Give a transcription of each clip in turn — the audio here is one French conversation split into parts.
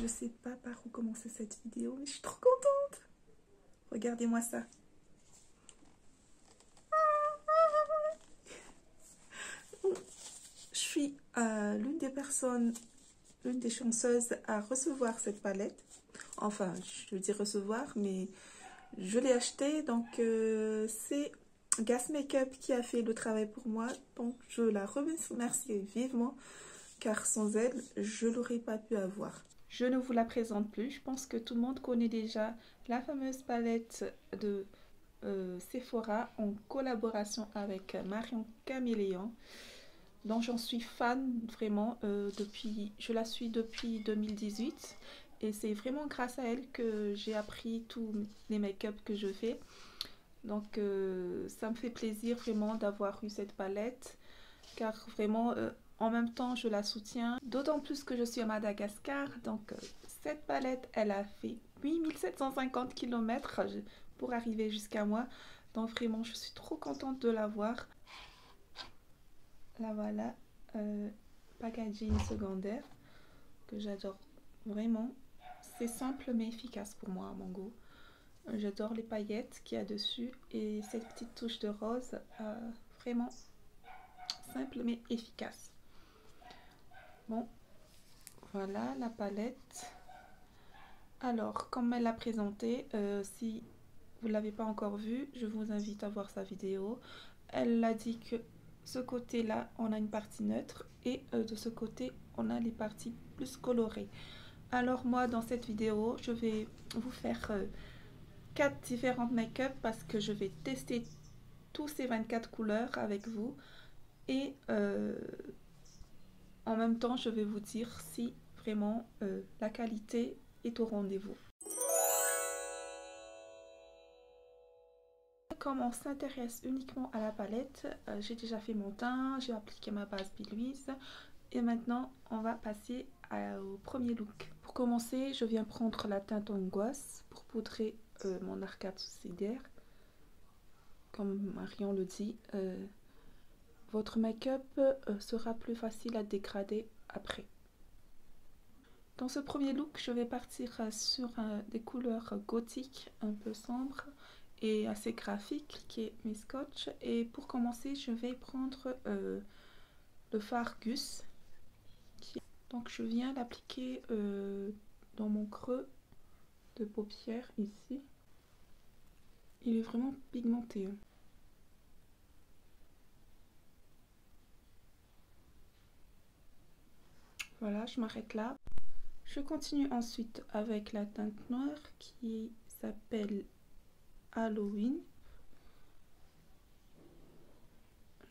Je sais pas par où commencer cette vidéo, mais je suis trop contente. Regardez-moi ça. Je suis l'une des personnes, l'une des chanceuses à recevoir cette palette. Enfin, je dis recevoir, mais je l'ai achetée. Donc, c'est Gas Makeup qui a fait le travail pour moi. Donc, je la remercie vivement, car sans elle, je ne l'aurais pas pu avoir. Je ne vous la présente plus. Je pense que tout le monde connaît déjà la fameuse palette de Sephora en collaboration avec Marion Caméléon, dont j'en suis fan vraiment je la suis depuis 2018 et c'est vraiment grâce à elle que j'ai appris tous les make-up que je fais. Donc ça me fait plaisir vraiment d'avoir eu cette palette, car vraiment en même temps je la soutiens, d'autant plus que je suis à Madagascar. Donc cette palette, elle a fait 8750 km pour arriver jusqu'à moi. Donc vraiment je suis trop contente de l'avoir. La voilà, packaging secondaire que j'adore vraiment. C'est simple mais efficace pour moi à mon goût. J'adore les paillettes qu'il y a dessus et cette petite touche de rose, vraiment simple mais efficace. Bon, voilà la palette. Alors, comme elle l'a présentée, si vous ne l'avez pas encore vue, je vous invite à voir sa vidéo. Elle a dit que ce côté-là, on a une partie neutre et de ce côté, on a les parties plus colorées. Alors moi, dans cette vidéo, je vais vous faire 4 différentes make-up parce que je vais tester tous ces 24 couleurs avec vous. Et en même temps, je vais vous dire si vraiment la qualité est au rendez-vous. Comme on s'intéresse uniquement à la palette, j'ai déjà fait mon teint, j'ai appliqué ma base Biluise et maintenant on va passer au premier look. Pour commencer, je viens prendre la teinte angoisse pour poudrer mon arcade sourcilière. Comme Marion le dit, votre make-up sera plus facile à dégrader après. Dans ce premier look, je vais partir sur des couleurs gothiques un peu sombres et assez graphique qui est Miss Scotch. Et pour commencer, je vais prendre le fard Gus. Donc je viens l'appliquer dans mon creux de paupière ici. Il est vraiment pigmenté. Voilà, je m'arrête là. Je continue ensuite avec la teinte noire qui s'appelle Halloween.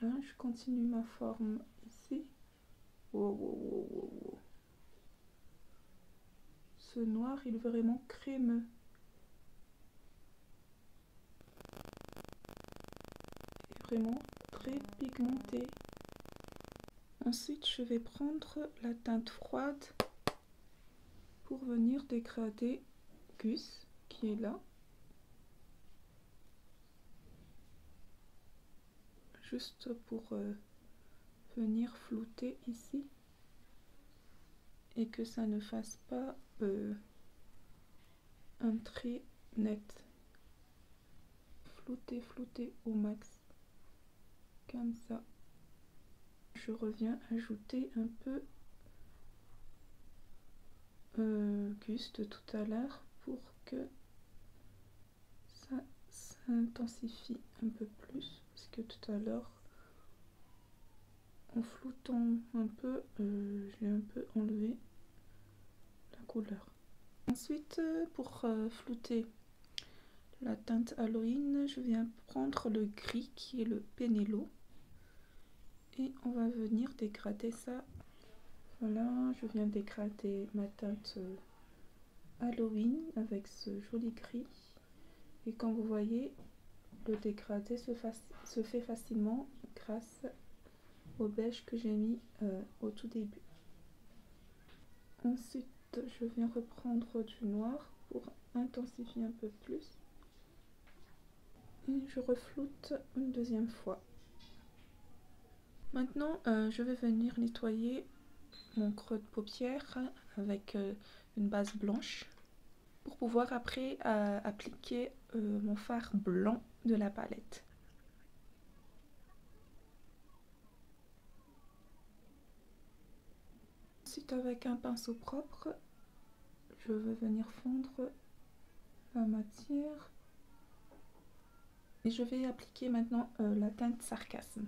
Là, je continue ma forme ici. Wow, wow, wow, wow, wow. Ce noir, il est vraiment crémeux. Il est vraiment très pigmenté. Ensuite, je vais prendre la teinte froide pour venir dégrader Gus, qui est là. Juste pour venir flouter ici et que ça ne fasse pas un trait net. Flouter au max, comme ça. Je reviens ajouter un peu Gus de tout à l'heure pour que ça s'intensifie un peu plus, parce que tout à l'heure, en floutant un peu, j'ai un peu enlevé la couleur. Ensuite, pour flouter la teinte Halloween, je viens prendre le gris qui est le Penello et on va venir dégrader ça. Voilà, je viens dégrader ma teinte Halloween avec ce joli gris et comme vous voyez, le dégradé se fait facilement grâce au beige que j'ai mis au tout début. Ensuite, je viens reprendre du noir pour intensifier un peu plus. Et je refloute une deuxième fois. Maintenant, je vais venir nettoyer mon creux de paupière avec une base blanche pour pouvoir après appliquer mon fard blanc de la palette. Ensuite, avec un pinceau propre, je vais venir fondre la matière et je vais appliquer maintenant la teinte Sarcasme.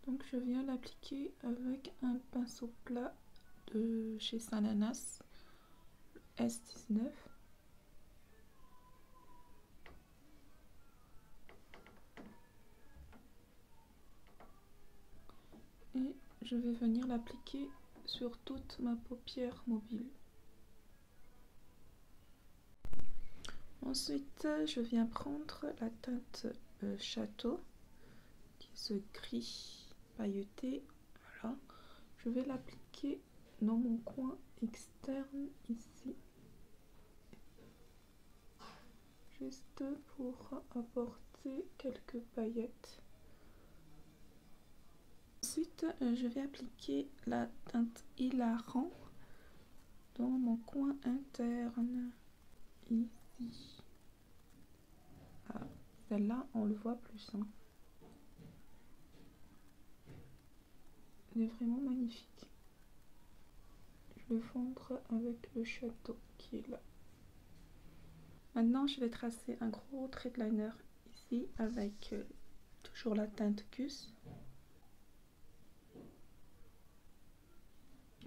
Donc je viens l'appliquer avec un pinceau plat de chez Sananas S19. Et je vais venir l'appliquer sur toute ma paupière mobile. Ensuite, je viens prendre la teinte Château, qui est ce gris pailleté. Voilà. Je vais l'appliquer dans mon coin externe ici. Juste pour apporter quelques paillettes. Ensuite, je vais appliquer la teinte Hilarant dans mon coin interne, ici. Ah, celle-là, on le voit plus. Hein. Elle est vraiment magnifique. Je vais fondre avec le Château qui est là. Maintenant, je vais tracer un gros trait de liner ici avec toujours la teinte Cus.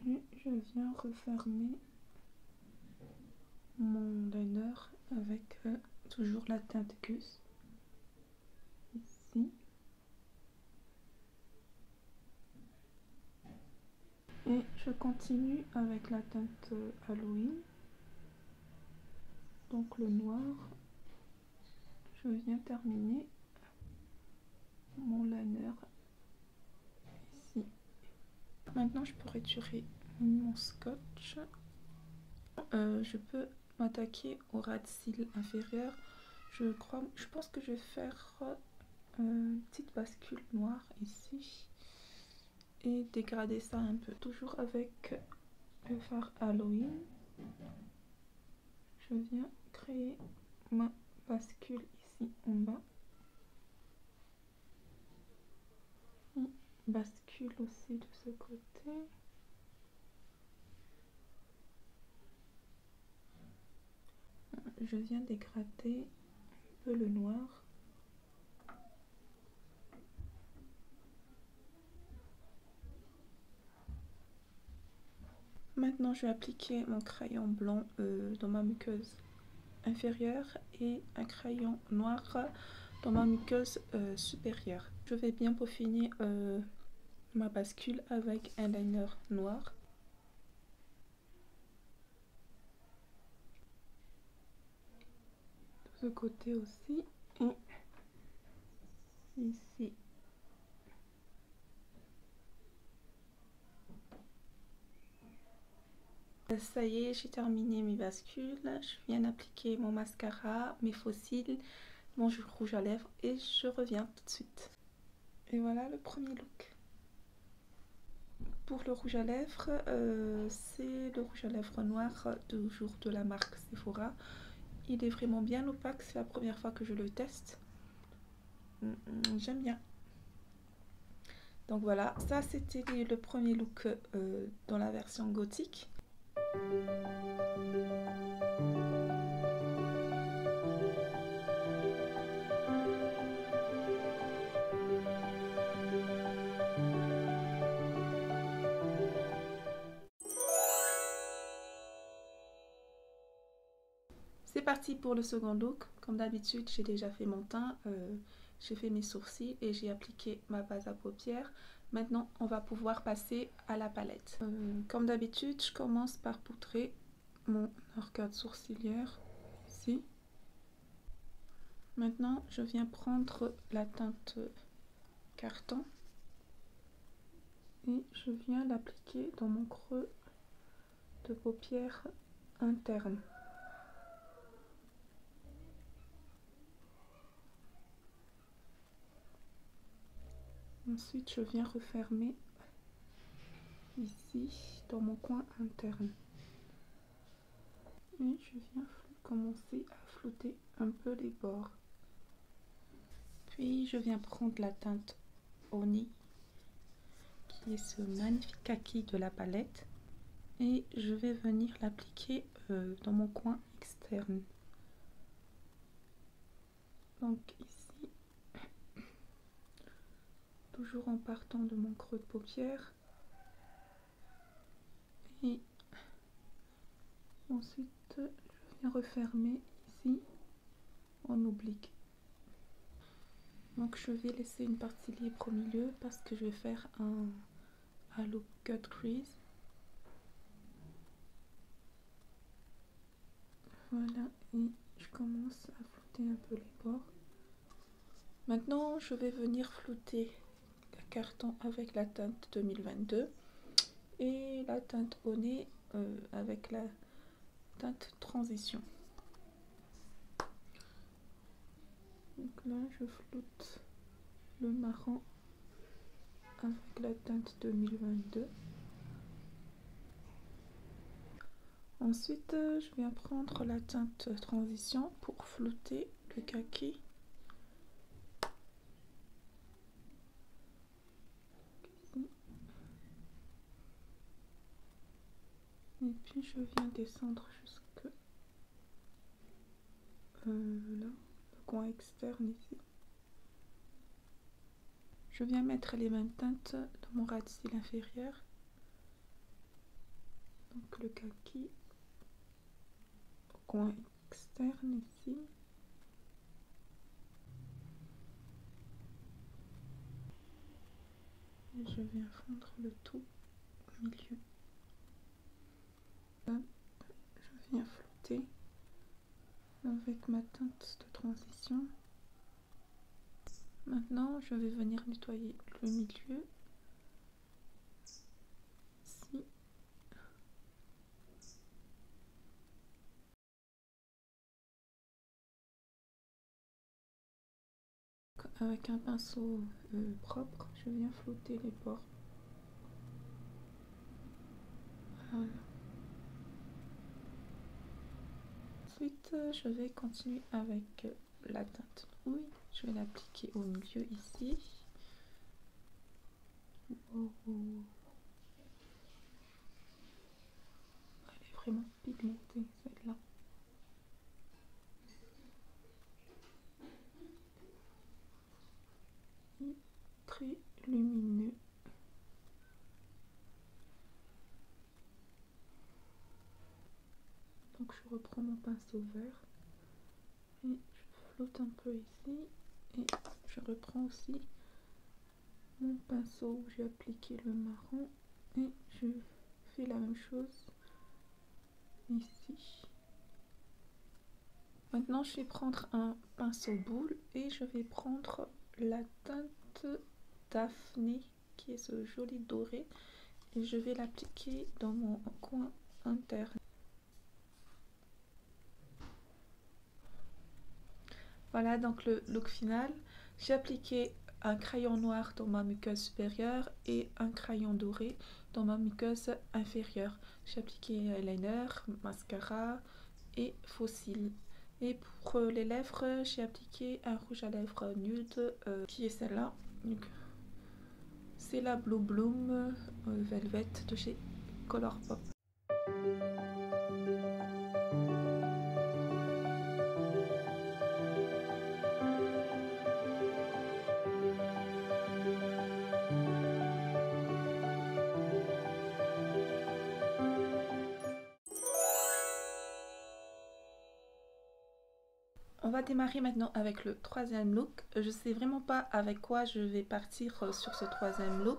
Et je viens refermer mon liner avec toujours la teinte Cus. Ici. Et je continue avec la teinte Halloween. Donc le noir. Je viens terminer mon liner ici. Maintenant, je peux retirer mon scotch. Je peux m'attaquer au ras de cils inférieur. Je pense que je vais faire une petite bascule noire ici et dégrader ça un peu. Toujours avec le fard Halloween, je viens créer ma bascule ici en bas. Et bascule aussi de ce côté. Je viens dégrader un peu le noir. Maintenant, je vais appliquer mon crayon blanc dans ma muqueuse inférieure et un crayon noir dans ma muqueuse supérieure. Je vais bien peaufiner ma bascule avec un liner noir. De ce côté aussi et ici. Ça y est, j'ai terminé mes bascules. Je viens d'appliquer mon mascara, mes faux cils, mon rouge à lèvres et je reviens tout de suite. Et voilà le premier look. Pour le rouge à lèvres, c'est le rouge à lèvres noir toujours de la marque Sephora. Il est vraiment bien opaque, c'est la première fois que je le teste. J'aime bien. Donc voilà, ça c'était le premier look dans la version gothique. C'est parti pour le second look. Comme d'habitude, j'ai déjà fait mon teint, j'ai fait mes sourcils et j'ai appliqué ma base à paupières. Maintenant, on va pouvoir passer à la palette. Comme d'habitude, je commence par poudrer mon arcade sourcilière ici. Maintenant, je viens prendre la teinte carton et je viens l'appliquer dans mon creux de paupière interne. Ensuite, je viens refermer ici dans mon coin interne. Et je viens commencer à flouter un peu les bords. Puis je viens prendre la teinte Oni, qui est ce magnifique kaki de la palette, et je vais venir l'appliquer dans mon coin externe. Donc ici, toujours en partant de mon creux de paupière, et ensuite je viens refermer ici en oblique. Donc je vais laisser une partie libre au milieu parce que je vais faire un loop cut crease. Voilà, et je commence à flouter un peu les bords. Maintenant je vais venir flouter le carton avec la teinte 2022 et la teinte au nez avec la teinte transition. Donc là je floute le marron avec la teinte 2022. Ensuite je viens prendre la teinte transition pour flouter le kaki. Et puis je viens descendre jusque là, le coin externe ici. Je viens mettre les mêmes teintes dans mon ras de cils inférieur. Donc le kaki au coin externe ici. Et je viens fondre le tout au milieu. Là, je viens flouter avec ma teinte de transition. Maintenant, je vais venir nettoyer le milieu. Ici. Avec un pinceau propre, je viens flouter les bords. Voilà. Ensuite, je vais continuer avec la teinte houille. Je vais l'appliquer au milieu ici. Elle est vraiment pigmentée celle-là. Et très lumineux. Donc je reprends mon pinceau vert et je floute un peu ici et je reprends aussi mon pinceau où j'ai appliqué le marron et je fais la même chose ici. Maintenant je vais prendre un pinceau boule et je vais prendre la teinte Daphné qui est ce joli doré et je vais l'appliquer dans mon coin interne. Voilà donc le look final. J'ai appliqué un crayon noir dans ma muqueuse supérieure et un crayon doré dans ma muqueuse inférieure. J'ai appliqué eyeliner, mascara et faux cils. Et pour les lèvres, j'ai appliqué un rouge à lèvres nude qui est celle-là. C'est la Blue Bloom Velvet de chez Colourpop. On va démarrer maintenant avec le troisième look. Je sais vraiment pas avec quoi je vais partir sur ce troisième look.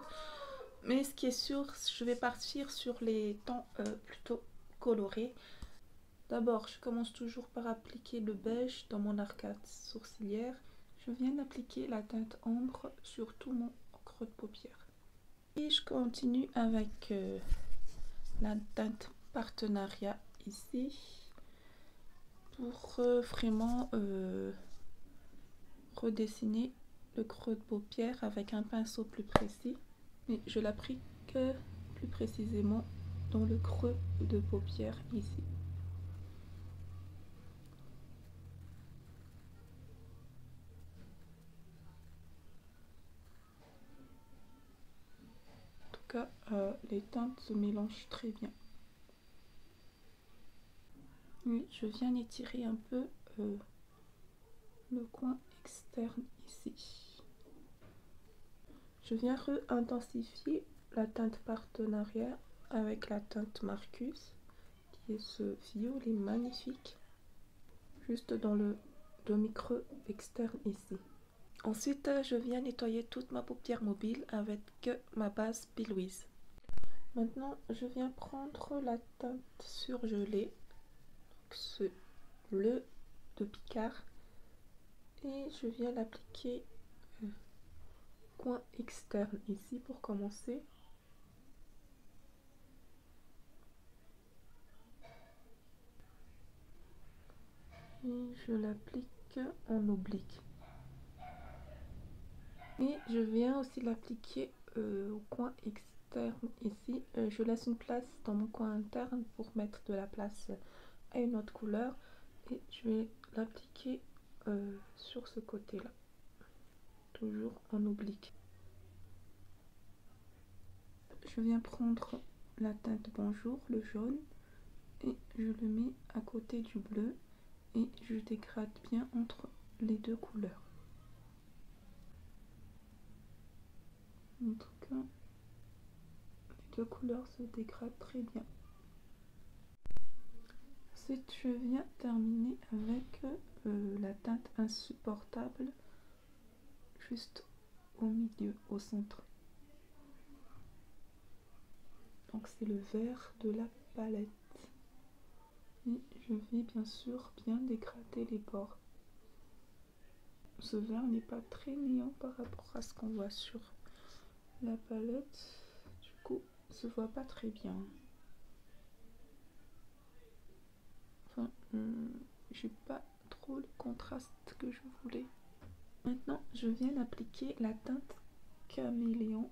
Mais ce qui est sûr, je vais partir sur les tons plutôt colorés. D'abord, je commence toujours par appliquer le beige dans mon arcade sourcilière. Je viens d'appliquer la teinte ombre sur tout mon creux de paupière. Et je continue avec la teinte partenariat ici. Pour vraiment redessiner le creux de paupière avec un pinceau plus précis. Mais je l'applique plus précisément dans le creux de paupière ici. En tout cas, les teintes se mélangent très bien. Oui, je viens étirer un peu le coin externe ici. Je viens intensifier la teinte partenariat avec la teinte Marcus, qui est ce violet magnifique, juste dans le demi-creux externe ici. Ensuite, je viens nettoyer toute ma paupière mobile avec ma base P. Louise. Maintenant, je viens prendre la teinte surgelée, ce bleu de Picard, et je viens l'appliquer coin externe ici pour commencer. Et je l'applique en oblique. Et je viens aussi l'appliquer au coin externe ici. Je laisse une place dans mon coin interne pour mettre de la place à une autre couleur. Et je vais l'appliquer sur ce côté-là. Toujours en oblique. Je viens prendre la teinte Bonjour, le jaune, et je le mets à côté du bleu. Et je dégrade bien entre les deux couleurs. En tout cas, les deux couleurs se dégradent très bien. Ensuite, je viens terminer avec la teinte Insupportable, juste au milieu, au centre. Donc c'est le vert de la palette. Et je vais bien sûr bien dégrader les bords. Ce vert n'est pas très néant par rapport à ce qu'on voit sur la palette. Du coup, il se voit pas très bien. Enfin, j'ai pas trop le contraste que je voulais. Maintenant, je viens appliquer la teinte Caméléon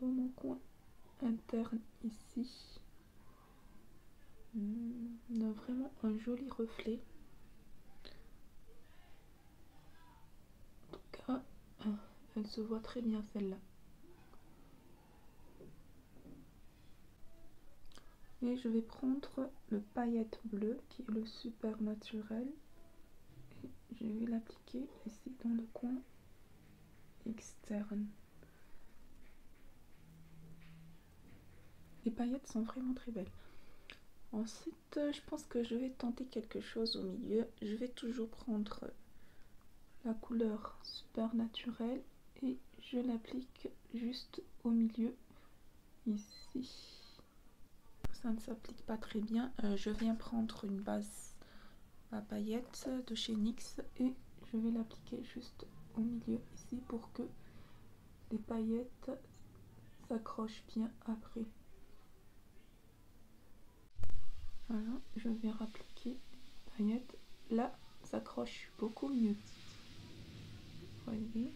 dans mon coin interne ici. On a vraiment un joli reflet. En tout cas, elle se voit très bien celle-là. Et je vais prendre le paillette bleu qui est le super naturel. Et je vais l'appliquer ici dans le coin externe. Les paillettes sont vraiment très belles. Ensuite, je pense que je vais tenter quelque chose au milieu. Je vais toujours prendre la couleur super naturelle et je l'applique juste au milieu ici. Ça ne s'applique pas très bien. Je viens prendre une base à paillettes de chez NYX et je vais l'appliquer juste au milieu ici pour que les paillettes s'accrochent bien après. Voilà, je viens appliquer les paillettes. Là, ça s'accroche beaucoup mieux. Voyez.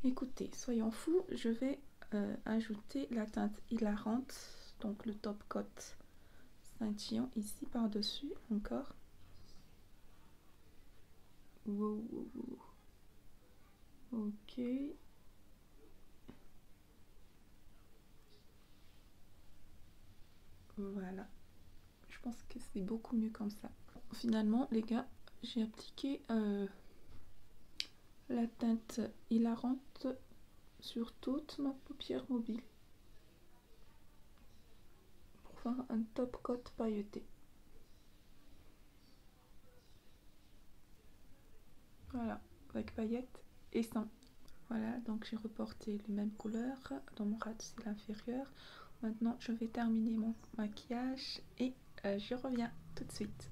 Écoutez, soyons fous, je vais ajouter la teinte hilarante, donc le top coat scintillant ici par-dessus encore. Wow, wow, wow. Ok. Voilà. Je pense que c'est beaucoup mieux comme ça. Finalement, les gars, j'ai appliqué la teinte hilarante sur toute ma paupière mobile pour faire un top coat pailleté. Voilà, avec paillettes et sans. Voilà, donc j'ai reporté les mêmes couleurs dans mon ras de cils inférieur. Maintenant, je vais terminer mon maquillage et je reviens tout de suite.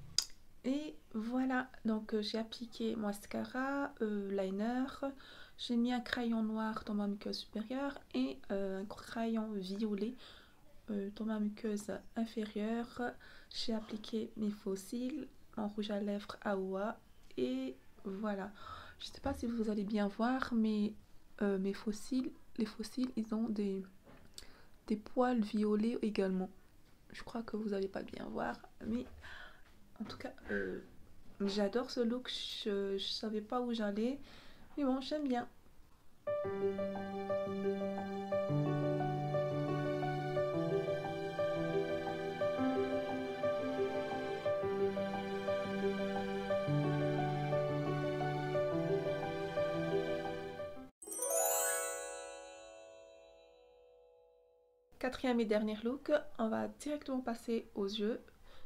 Et voilà, donc j'ai appliqué mascara, liner, j'ai mis un crayon noir dans ma muqueuse supérieure et un crayon violet dans ma muqueuse inférieure. J'ai appliqué mes faux cils, mon rouge à lèvres AOA et voilà. Je sais pas si vous allez bien voir, mais mes fossiles, les fossiles, ils ont des poils violets également. Je crois que vous allez pas bien voir, mais en tout cas, j'adore ce look. Je savais pas où j'allais, mais bon, j'aime bien. Quatrième et dernier look, on va directement passer aux yeux.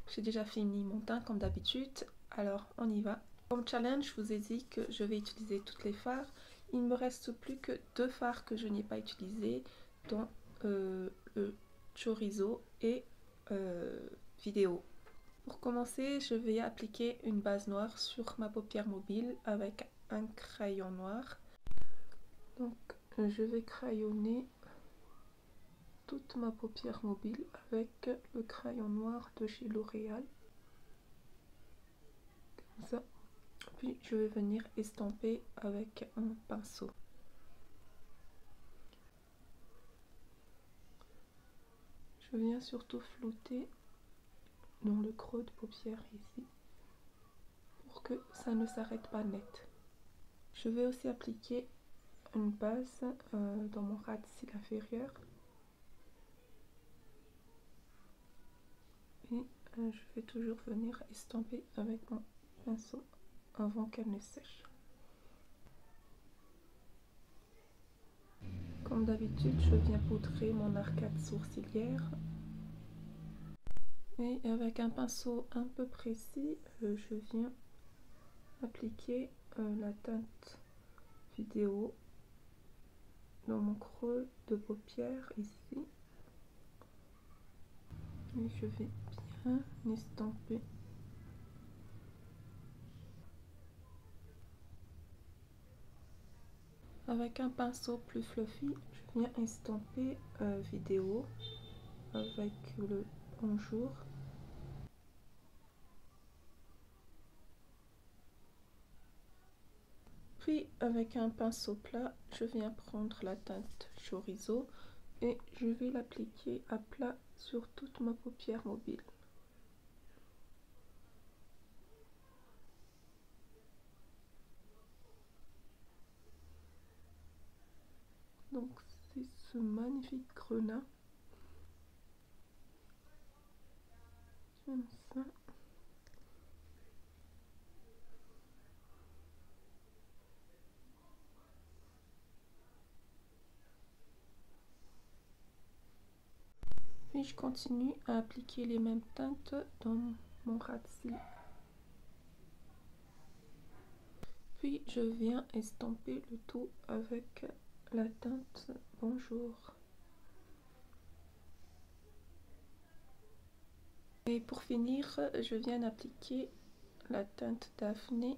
J'ai déjà fini mon teint comme d'habitude, alors on y va. Comme challenge, je vous ai dit que je vais utiliser toutes les fards. Il ne me reste plus que 2 fards que je n'ai pas utilisés, dont le chorizo et vidéo. Pour commencer, je vais appliquer une base noire sur ma paupière mobile avec un crayon noir. Donc je vais crayonner toute ma paupière mobile avec le crayon noir de chez L'Oréal. Comme ça. Puis je vais venir estamper avec un pinceau. Je viens surtout flouter dans le creux de paupière ici pour que ça ne s'arrête pas net. Je vais aussi appliquer une base dans mon ras de cils inférieur. Et je vais toujours venir estamper avec mon pinceau avant qu'elle ne sèche. Comme d'habitude, je viens poudrer mon arcade sourcilière. Et avec un pinceau un peu précis, je viens appliquer la teinte vidéo dans mon creux de paupière ici. Et je vais bien estamper. Avec un pinceau plus fluffy, je viens estamper vidéo avec le bonjour. Puis avec un pinceau plat, je viens prendre la teinte chorizo et je vais l'appliquer à plat sur toute ma paupière mobile. Donc c'est ce magnifique grenat. Comme ça. Puis je continue à appliquer les mêmes teintes dans mon ras de cils. Puis je viens estamper le tout avec la teinte bonjour. Et pour finir, je viens appliquer la teinte Daphné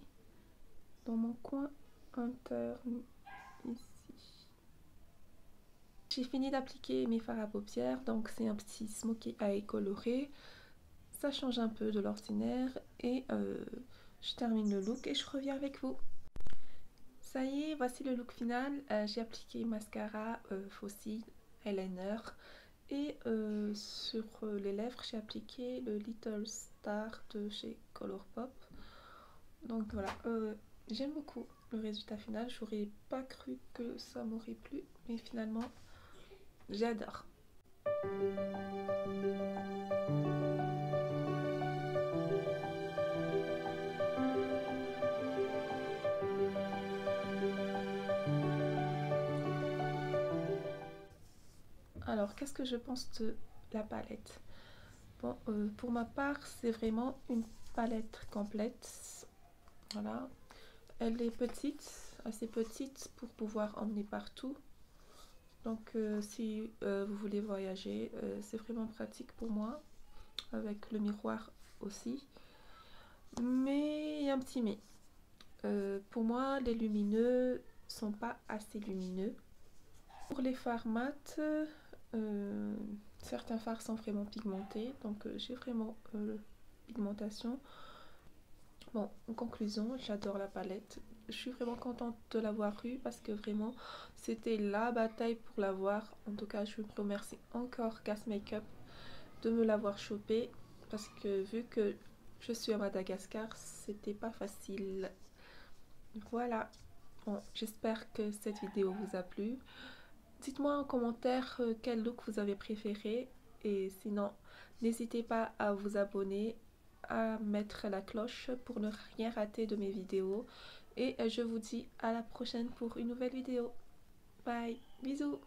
dans mon coin interne ici. J'ai fini d'appliquer mes fards à paupières, donc c'est un petit smokey eye coloré. Ça change un peu de l'ordinaire et je termine le look et je reviens avec vous. Ça y est, voici le look final. J'ai appliqué mascara, faux cils, eyeliner et sur les lèvres j'ai appliqué le Little Star de chez Colourpop. Donc voilà, j'aime beaucoup le résultat final. J'aurais pas cru que ça m'aurait plu, mais finalement j'adore. Alors, qu'est-ce que je pense de la palette? Bon, pour ma part, c'est vraiment une palette complète. Voilà. Elle est petite, assez petite pour pouvoir emmener partout. Donc, si vous voulez voyager, c'est vraiment pratique pour moi. Avec le miroir aussi. Mais il y a un petit mais. Pour moi, les lumineux sont pas assez lumineux. Pour les fards mat, certains fards sont vraiment pigmentés, donc j'ai vraiment pigmentation. Bon, en conclusion, j'adore la palette. je suis vraiment contente de l'avoir eu parce que vraiment c'était la bataille pour l'avoir. En tout cas, je remercie encore Gas Makeup de me l'avoir chopé parce que vu que je suis à Madagascar, c'était pas facile. Voilà, bon, j'espère que cette vidéo vous a plu. Dites-moi en commentaire quel look vous avez préféré et sinon n'hésitez pas à vous abonner, à mettre la cloche pour ne rien rater de mes vidéos et je vous dis à la prochaine pour une nouvelle vidéo. Bye, bisous.